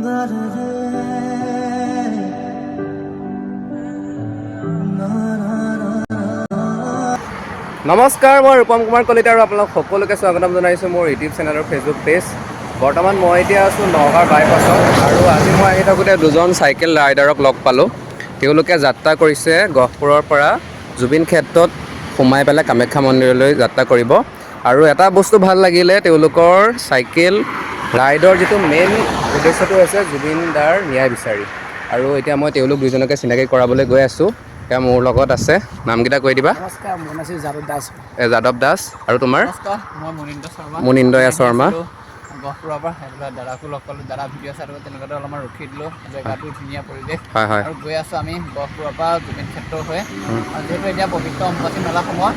নমস্কাৰ, মই ৰূপম কুমাৰ কলিতা আৰু আপোনালোক সকলোকে স্বাগতম জনাইছোঁ মোৰ ইউটিউব চেনেলৰ ফেচবুক পেজ। বৰ্তমান মই এতিয়া আছোঁ নগাঁৱৰ বাইপাছত আৰু আজি মই আহি থাকোঁতে দুজন চাইকেল ৰাইডাৰক লগ পালোঁ। তেওঁলোকে যাত্ৰা কৰিছে গহপুৰৰ পৰা জুবিন ক্ষেত্ৰত সোমাই পেলাই কামাখ্যা মন্দিৰলৈ যাত্ৰা কৰিব। আৰু এটা বস্তু ভাল লাগিলে, তেওঁলোকৰ চাইকেল ৰাইডৰ যিটো মেইন উদ্দেশ্যটো হৈছে জুবিন দাৰ ন্যায় বিচাৰি। আৰু এতিয়া মই তেওঁলোক দুজনকে চিনাকি কৰাবলৈ গৈ আছোঁ। এতিয়া মোৰ লগত আছে, নামকেইটা কৈ দিবা। নমস্কাৰ, মোৰ নাম যাদৱ দাস। যাদৱ দাস। আৰু তোমাৰ? নমস্কাৰ, মই মুনীন্দ্ৰ শৰ্মা। মুনীন্দ্ৰ শৰ্মা। গহপুৰৰ পৰা সেইবিলাক দাদাকো লগ পালোঁ, দাদা ভিডিঅ' চাই তেনেকুৱাতে অলপমান ৰখি দিলোঁ। জেগাটো ধুনীয়া পৰিৱেশ। হয় হয়। আৰু গৈ আছোঁ আমি গহপুৰৰ পৰা জুবিন ক্ষেত্ৰ হৈ। যিহেতু এতিয়া পবিত্ৰ অম্বুবাচী মেলা সময়,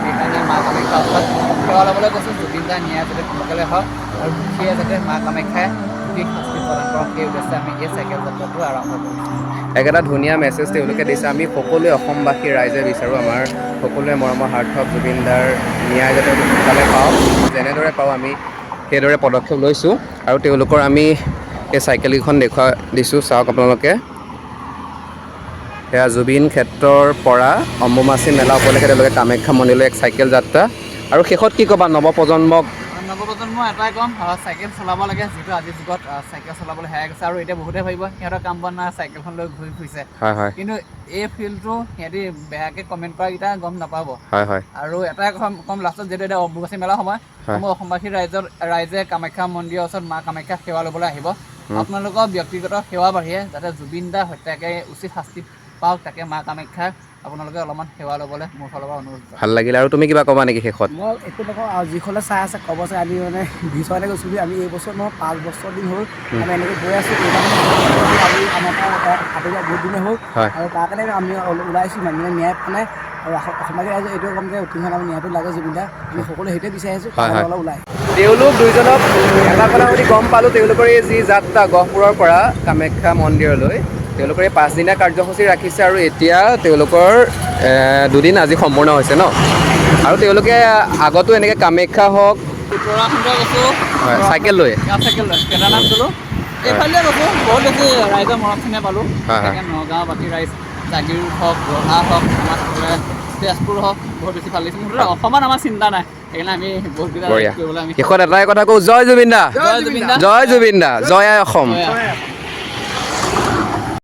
সেইকাৰণে মা কামাখ্যাৰ ওচৰত সেৱা ল'বলৈ গৈছোঁ। জুবিন দাৰ ন্যায় যাতে সোনকালে হওক আৰু দুখীয়ে যাতে মা কামাখ্যাই দুখীক শাস্তি প্ৰদান কৰক, সেই উদ্দেশ্যে আমি এই চাইকেল যাত্ৰাটো আৰম্ভ কৰিছোঁ। এটা ধুনীয়া মেছেজ তেওঁলোকে দিছে। আমি সকলোৱে অসমবাসী ৰাইজে বিচাৰোঁ আমাৰ সকলোৱে মৰমৰ সাৰ্থক জুবিন দাৰ ন্যায় যাতে সোনকালে পাওঁ, যেনেদৰে পাওঁ আমি সেইদৰে পদক্ষেপ লৈছোঁ। আৰু তেওঁলোকৰ আমি এই চাইকেলকেইখন দেখুৱাই দিছোঁ, চাওক আপোনালোকে। সেয়া জুবিন ক্ষেত্ৰৰ পৰা অম্বুবাচী মেলা উপলক্ষে তেওঁলোকে কামাখ্যা মন্দিৰলৈ এক চাইকেল যাত্ৰা। আৰু শেষত কি ক'বা নৱপ্ৰজন্মক? নৱপ্ৰজন্মই এটাই ক'ম, চাইকেল চলাব লাগে, যিহেতু আজিৰ যুগত চাইকেল চলাবলৈ হেৰাই গৈছে। আৰু এতিয়া বহুতে ভাবিব সিহঁতৰ কাম বন নাই, চাইকেলখন লৈ ঘূৰি ফুৰিছে। হয় হয়। কিন্তু এই ফিল্ডটো সিহঁতি বেয়াকৈ কমেণ্ট কৰাকেইটা গম নাপাব। হয় হয়। আৰু এটাই কম লাষ্টত, যিহেতু এতিয়া অম্বুবাচী মেলা সময়, মই অসমবাসী ৰাইজে কামাখ্যা মন্দিৰৰ ওচৰত মা কামাখ্যা সেৱা ল'বলৈ আহিব। আপোনালোকৰ ব্যক্তিগত সেৱা বাঢ়িয়ে যাতে জুবিন দা হত্যাকে উচিত শাস্তি পাওক, তাকে মা কামাখ্যাক আপোনালোকে অলপমান সেৱা ল'বলৈ মোৰ ফালৰ পৰা অনুৰোধ। ভাল লাগিলে। আৰু তুমি কিবা ক'বা নেকি শেষত? মই একো নকওঁ, আৰু যিসকলে চাই আছে ক'ব চাই আমি মানে বিচৰালৈ গৈছোঁ। আমি এই বছৰ নহয় 5 বছৰ দিন হ'ল আমি এনেকৈ গৈ আছোঁ। আমি আমাৰ পৰা আবেলি বহুত দিনে হ'ল, আৰু তাৰ কাৰণে আমি ওলাইছোঁ। মানে ন্যায় পোৱা নাই, আৰু অসমবাসী ৰাইজে এইটোৱে ক'ম যে অতি সোনকালে ন্যায়টো লাগে জুবিন দা। আমি সকলোৱে সেইটোৱে বিচাৰি আছোঁ, অলপ ওলাই। তেওঁলোক দুইজনক এটা কথা শুনি গম পালোঁ, তেওঁলোকৰ এই যি যাত্ৰা গহপুৰৰ পৰা কামাখ্যা মন্দিৰলৈ, তেওঁলোকৰ এই 5 দিনীয়া কাৰ্যসূচী ৰাখিছে। আৰু এতিয়া তেওঁলোকৰ 2 দিন আজি সম্পূৰ্ণ হৈছে ন। আৰু তেওঁলোকে আগতো এনেকৈ কামাখ্যা হওক উত্তৰাখণ্ড গৈছোঁ, চাইকেল লৈ কেদাৰনাথ গ'লোঁ, এইফালে গৈছোঁ। বহুত বেছি ৰাইজৰ মৰম চেনেহ পালোঁ। নগাঁওবাসী ৰাইজ, জাগিৰোড হওক, ৰহা হওক, আমাৰ তেজপুৰ হওক, বহুত বেছি ভাল লাগিছে। মুঠতে অসমত আমাৰ চিন্তা নাই, সেইকাৰণে আমি বহুতকেইটা কৰিবলৈ আমি শেষত এটাই কথা কওঁ, জয় জুবিন দা, জয় জুবিন দা, জয় আই অসম।